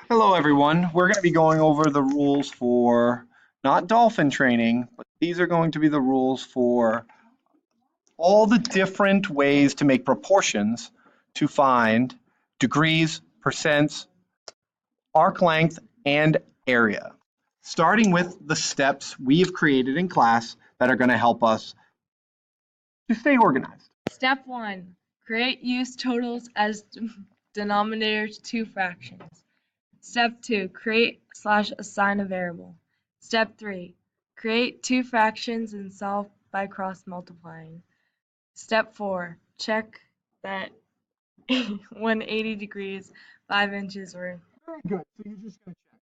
Hello, everyone. We're going to be going over the rules for not dolphin training, but these are going to be the rules for all the different ways to make proportions to find degrees, percents, arc length, and area. Starting with the steps we have created in class that are going to help us to stay organized. Step 1. Create use totals as denominators to fractions. Step 2. Create/assign a variable. Step 3. Create two fractions and solve by cross multiplying. Step 4. Check that when 80 degrees, 5 inches, or Very good. So you're just going to